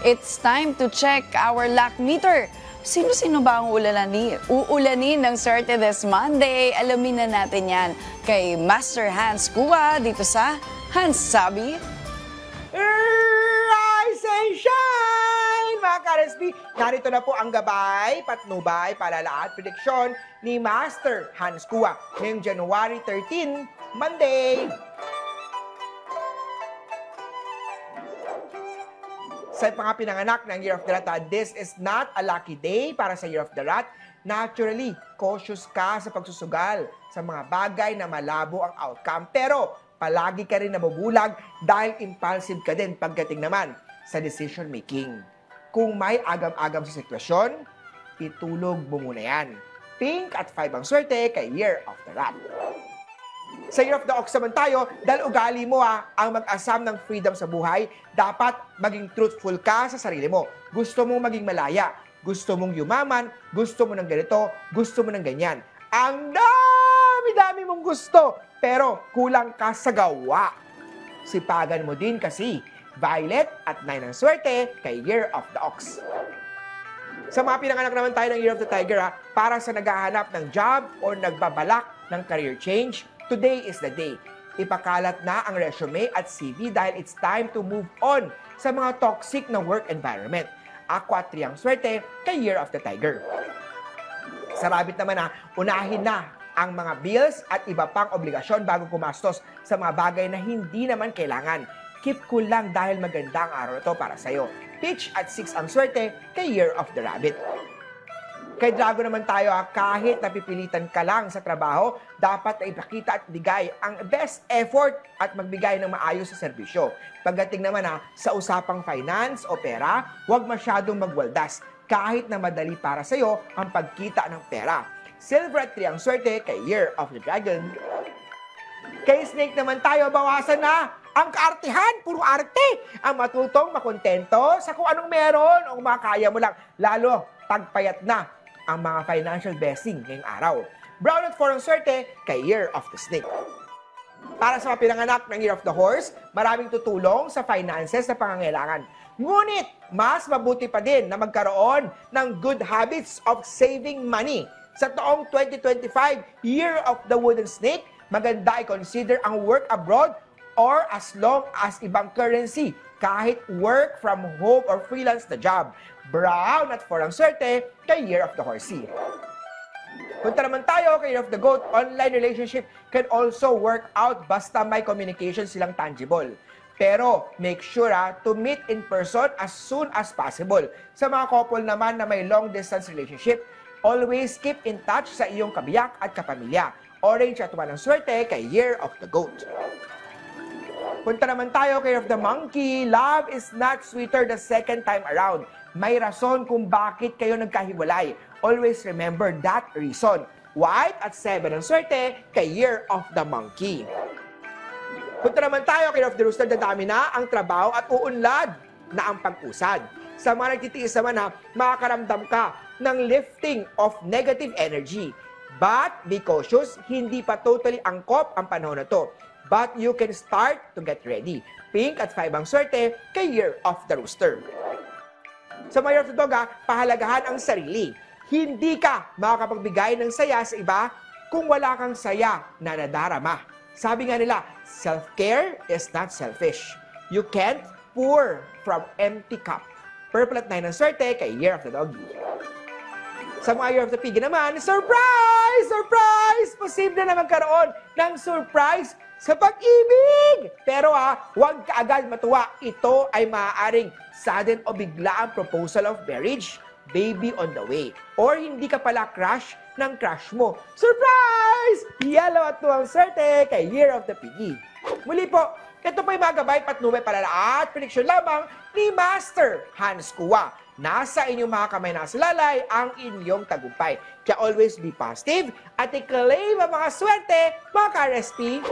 It's time to check our luck meter. Sino-sino ba ang uulanin ng swerte this Monday? Alamin na natin yan kay Master Hans Kua dito sa Hans Sabi. Rise and shine! Mga ka-RSP, narito na po ang gabay, patnubay, palala at prediksyon ni Master Hans Kua ngayong January 13, Monday. Sa mga pinanganak ng Year of the Rat, this is not a lucky day para sa Year of the Rat. Naturally, cautious ka sa pagsusugal sa mga bagay na malabo ang outcome. Pero palagi ka rin nabubulag dahil impulsive ka din pagdating naman sa decision making. Kung may agam-agam sa sitwasyon, itulog mo muna yan. Pink at 5 ang swerte kay Year of the Rat. Sa Year of the Ox naman tayo, dahil ugali mo ang mag-asam ng freedom sa buhay, dapat maging truthful ka sa sarili mo. Gusto mong maging malaya, gusto mong yumaman, gusto mo ng ganito, gusto mo ng ganyan. Ang dami-dami mong gusto, pero kulang ka sa gawa. Sipagan mo din kasi. Violet at 9 ang swerte kay Year of the Ox. Sa mga pinanganak naman tayo ng Year of the Tiger, para sa naghahanap ng job o nagbabalak ng career change, today is the day. Ipakalat na ang resume at CV dahil it's time to move on sa mga toxic na work environment. Aqua 3 ang swerte kay Year of the Tiger. Sa Rabbit naman, unahin na ang mga bills at iba pang obligasyon bago kumastos sa mga bagay na hindi naman kailangan. Keep cool lang dahil maganda ang araw ito para sa'yo. Peach at 6 ang swerte kay Year of the Rabbit. Kay Drago naman tayo, kahit napipilitan ka lang sa trabaho, dapat na ipakita at bigay ang best effort at magbigay ng maayos sa serbisyo. Pagdating naman sa usapang finance o pera, huwag masyadong magwaldas kahit na madali para sa'yo ang pagkita ng pera. Silver at 3 ang swerte kay Year of the Dragon. Kay Snake naman tayo, bawasan na ang kaartihan, puro arte. Ang matutong makontento sa kung anong meron o makaya mo lang. Lalo, tagpayat na ang mga financial blessing ngayong araw. Brown at 4 ang swerte kay Year of the Snake. Para sa mga pinanganak ng Year of the Horse, maraming tutulong sa finances na pangangailangan. Ngunit, mas mabuti pa din na magkaroon ng good habits of saving money. Sa taong 2025, Year of the Wooden Snake, maganda i-consider ang work abroad or as long as ibang currency, kahit work from home or freelance na job. Brown at 4 ang swerte kay Year of the Horsey. Punta naman tayo kay Year of the Goat. Online relationship can also work out basta may communication silang tangible. Pero make sure to meet in person as soon as possible. Sa mga couple naman na may long distance relationship, always keep in touch sa iyong kabiyak at kapamilya. Orange at 1 ang swerte kay Year of the Goat. Punta naman tayo kay Year of the Monkey. Love is not sweeter the second time around. May rason kung bakit kayo nagkahiwalay. Always remember that reason. White at 7 ang swerte kay Year of the Monkey. Punta naman tayo kay Year of the Rooster. Dadami na ang trabaho at uunlad na ang pag-usad. Sa mga nagtitiis naman, makakaramdam ka ng lifting of negative energy. But be cautious, hindi pa totally angkop ang panahon na to. But you can start to get ready. Pink at 5 ang swerte kay Year of the Rooster. Sa mga Year of the Dog, pahalagahan ang sarili. Hindi ka makakapagbigay ng saya sa iba kung wala kang saya na nadarama. Sabi nga nila, self-care is not selfish. You can't pour from empty cup. Purple at 9 ang swerte kay Year of the Dog. Sa mga Year of the Pig naman, surprise! Surprise! Posible na magkaroon ng surprise sa pag-ibig! Pero huwag ka agad matuwa. Ito ay maaaring sudden o biglaang proposal of marriage, baby on the way. Or hindi ka pala crush ng crush mo. Surprise! Yellow at 2 ang swerte kay Year of the Piggy. Muli po, ito po yung mga gabay, patnubay, palala at prediksyon lamang ni Master Hans Kua. Nasa inyong mga kamay na salalay ang inyong tagumpay. Kaya always be positive at i-claim ang mga swerte, mga ka-RSP.